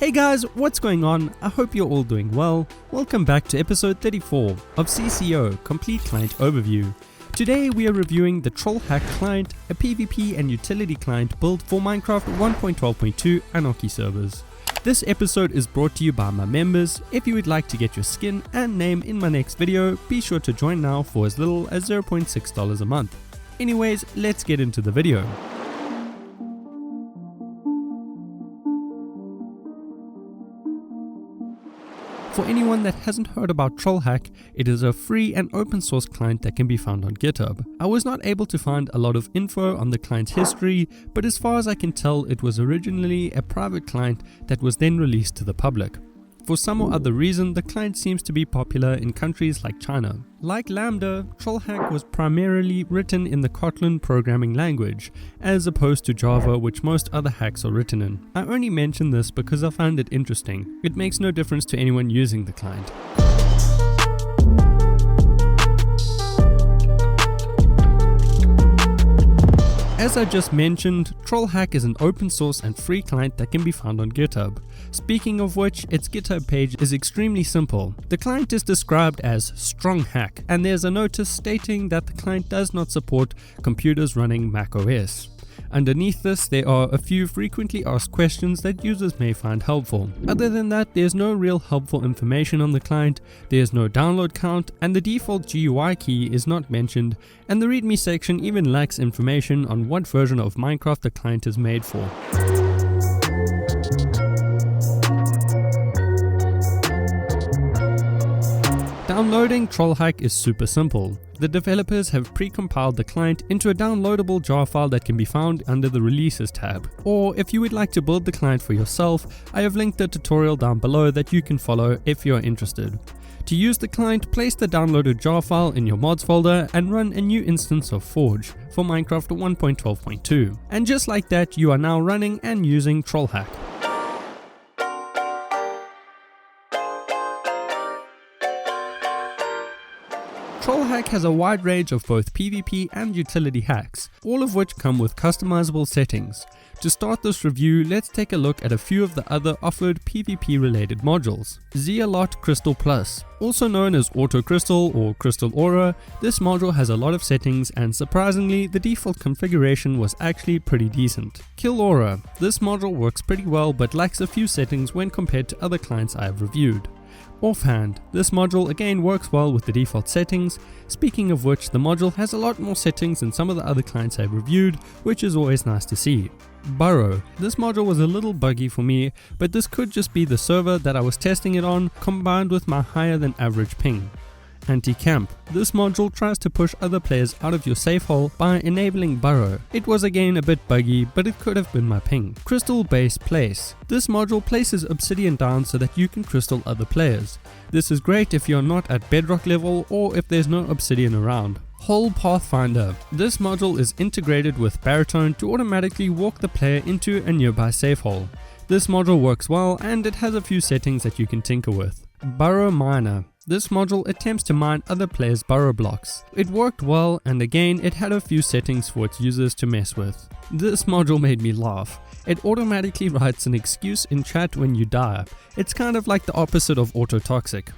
Hey guys, what's going on? I hope you're all doing well. Welcome back to episode 34 of CCO, Complete Client Overview. Today we are reviewing the TrollHack client, a PvP and utility client built for Minecraft 1.12.2 Anarchy servers. This episode is brought to you by my members. If you would like to get your skin and name in my next video, be sure to join now for as little as $0.6 a month. Anyways, let's get into the video. For anyone that hasn't heard about TrollHack, it is a free and open source client that can be found on GitHub. I was not able to find a lot of info on the client's history, but as far as I can tell, it was originally a private client that was then released to the public. For some or other reason, the client seems to be popular in countries like China. Like Lambda, TrollHack was primarily written in the Kotlin programming language, as opposed to Java, which most other hacks are written in. I only mention this because I find it interesting. It makes no difference to anyone using the client. As I just mentioned, TrollHack is an open source and free client that can be found on GitHub. Speaking of which, its GitHub page is extremely simple. The client is described as strong hack, and there's a notice stating that the client does not support computers running macOS. Underneath this, there are a few frequently asked questions that users may find helpful. Other than that, there's no real helpful information on the client, there's no download count, and the default GUI key is not mentioned, and the README section even lacks information on what version of Minecraft the client is made for. Downloading TrollHack is super simple. The developers have pre-compiled the client into a downloadable jar file that can be found under the Releases tab. Or if you would like to build the client for yourself, I have linked a tutorial down below that you can follow if you are interested. To use the client, place the downloaded jar file in your mods folder and run a new instance of Forge for Minecraft 1.12.2. And just like that, you are now running and using TrollHack. TrollHack has a wide range of both PvP and utility hacks, all of which come with customizable settings. To start this review, let's take a look at a few of the other offered PvP related modules. Zealot Crystal Plus. Also known as Auto Crystal or Crystal Aura, this module has a lot of settings and surprisingly the default configuration was actually pretty decent. Kill Aura. This module works pretty well but lacks a few settings when compared to other clients I have reviewed. Offhand, this module again works well with the default settings. Speaking of which, the module has a lot more settings than some of the other clients I've reviewed, which is always nice to see. Burrow. This module was a little buggy for me, but this could just be the server that I was testing it on combined with my higher than average ping. Anti-camp. This module tries to push other players out of your safe hole by enabling burrow. It was again a bit buggy, but it could have been my ping. Crystal Base Place. This module places obsidian down so that you can crystal other players. This is great if you're not at bedrock level or if there's no obsidian around. Hole Pathfinder. This module is integrated with Baritone to automatically walk the player into a nearby safe hole. This module works well and it has a few settings that you can tinker with. Burrow Miner. This module attempts to mine other players' burrow blocks. It worked well and again it had a few settings for its users to mess with. This module made me laugh. It automatically writes an excuse in chat when you die. It's kind of like the opposite of Autotoxic.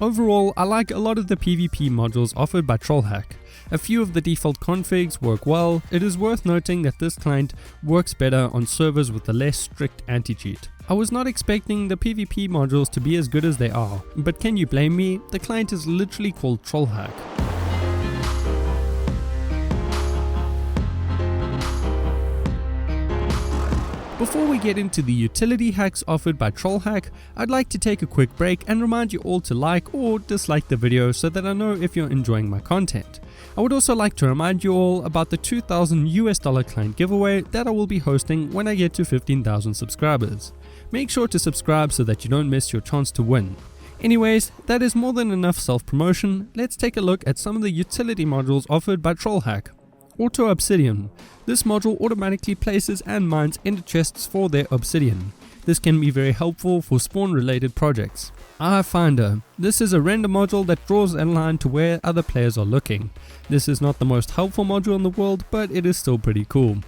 Overall, I like a lot of the PvP modules offered by TrollHack. A few of the default configs work well. It is worth noting that this client works better on servers with a less strict anti-cheat. I was not expecting the PvP modules to be as good as they are, but can you blame me? The client is literally called TrollHack. Before we get into the utility hacks offered by TrollHack, I'd like to take a quick break and remind you all to like or dislike the video so that I know if you're enjoying my content. I would also like to remind you all about the $2,000 client giveaway that I will be hosting when I get to 15,000 subscribers. Make sure to subscribe so that you don't miss your chance to win. Anyways, that is more than enough self-promotion. Let's take a look at some of the utility modules offered by TrollHack. Auto Obsidian. This module automatically places and mines ender chests for their obsidian. This can be very helpful for spawn related projects. Eye Finder. This is a render module that draws a line to where other players are looking. This is not the most helpful module in the world, but it is still pretty cool.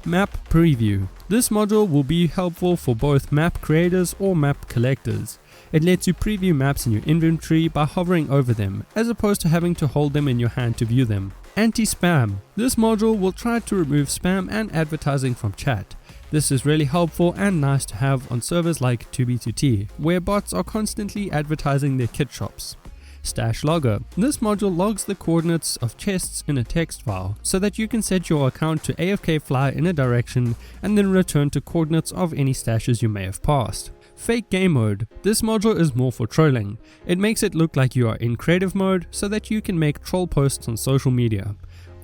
Map Preview. This module will be helpful for both map creators or map collectors. It lets you preview maps in your inventory by hovering over them, as opposed to having to hold them in your hand to view them. Anti-spam. This module will try to remove spam and advertising from chat. This is really helpful and nice to have on servers like 2B2T, where bots are constantly advertising their kit shops. Stash Logger. This module logs the coordinates of chests in a text file, so that you can set your account to AFK fly in a direction and then return to coordinates of any stashes you may have passed. Fake Game Mode. This module is more for trolling. It makes it look like you are in creative mode so that you can make troll posts on social media.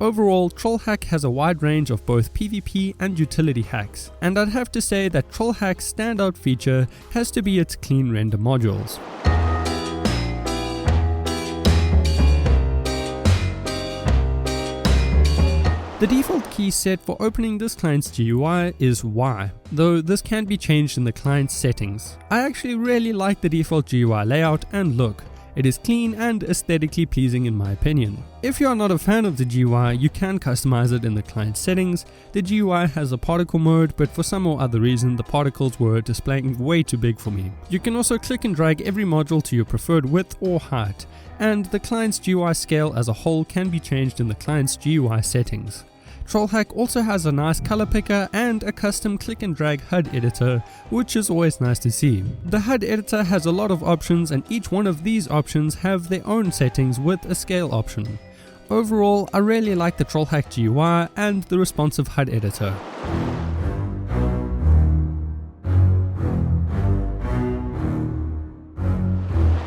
Overall, TrollHack has a wide range of both PvP and utility hacks, and I'd have to say that TrollHack's standout feature has to be its clean render modules. The default key set for opening this client's GUI is Y, though this can be changed in the client's settings. I actually really like the default GUI layout and look. It is clean and aesthetically pleasing in my opinion. If you are not a fan of the GUI, you can customize it in the client settings. The GUI has a particle mode, but for some or other reason the particles were displaying way too big for me. You can also click and drag every module to your preferred width or height, and the client's GUI scale as a whole can be changed in the client's GUI settings. TrollHack also has a nice color picker and a custom click and drag HUD editor, which is always nice to see. The HUD editor has a lot of options, and each one of these options have their own settings with a scale option. Overall, I really like the TrollHack GUI and the responsive HUD editor.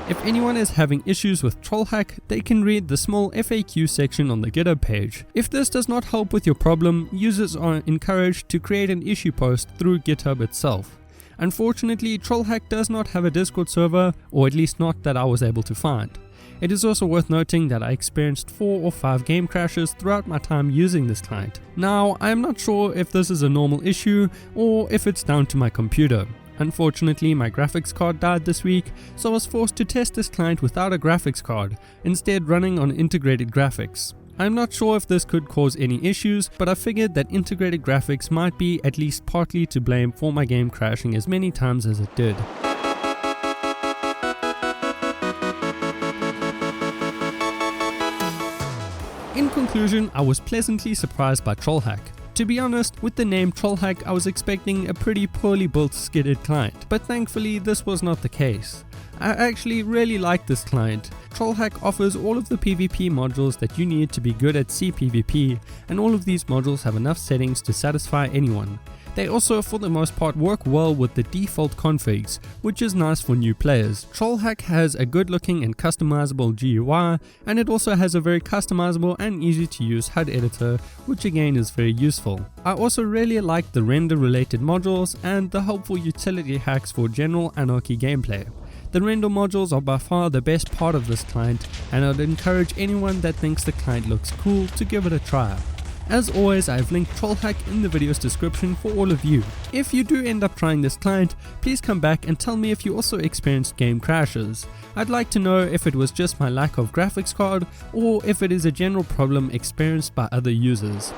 If anyone is having issues with TrollHack, they can read the small FAQ section on the GitHub page. If this does not help with your problem, users are encouraged to create an issue post through GitHub itself. Unfortunately, TrollHack does not have a Discord server, or at least not that I was able to find. It is also worth noting that I experienced 4 or 5 game crashes throughout my time using this client. Now, I am not sure if this is a normal issue or if it's down to my computer. Unfortunately, my graphics card died this week, so I was forced to test this client without a graphics card, instead running on integrated graphics. I'm not sure if this could cause any issues, but I figured that integrated graphics might be at least partly to blame for my game crashing as many times as it did. In conclusion, I was pleasantly surprised by TrollHack. To be honest, with the name TrollHack I was expecting a pretty poorly built skidded client, but thankfully this was not the case. I actually really like this client. TrollHack offers all of the PvP modules that you need to be good at CPVP, and all of these modules have enough settings to satisfy anyone. They also for the most part work well with the default configs, which is nice for new players. TrollHack has a good looking and customizable GUI, and it also has a very customizable and easy to use HUD editor, which again is very useful. I also really like the render related modules and the helpful utility hacks for general anarchy gameplay. The render modules are by far the best part of this client, and I'd encourage anyone that thinks the client looks cool to give it a try. As always, I've linked TrollHack in the video's description for all of you. If you do end up trying this client, please come back and tell me if you also experienced game crashes. I'd like to know if it was just my lack of graphics card, or if it is a general problem experienced by other users.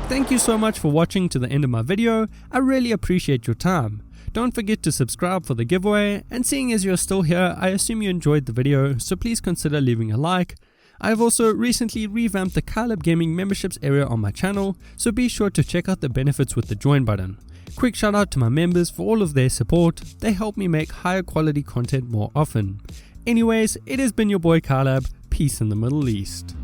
Thank you so much for watching to the end of my video. I really appreciate your time. Don't forget to subscribe for the giveaway, and seeing as you're still here, I assume you enjoyed the video, so please consider leaving a like. I have also recently revamped the KiLAB Gaming memberships area on my channel, so be sure to check out the benefits with the join button. Quick shout out to my members for all of their support. They help me make higher quality content more often. Anyways, it has been your boy KiLAB. Peace in the Middle East.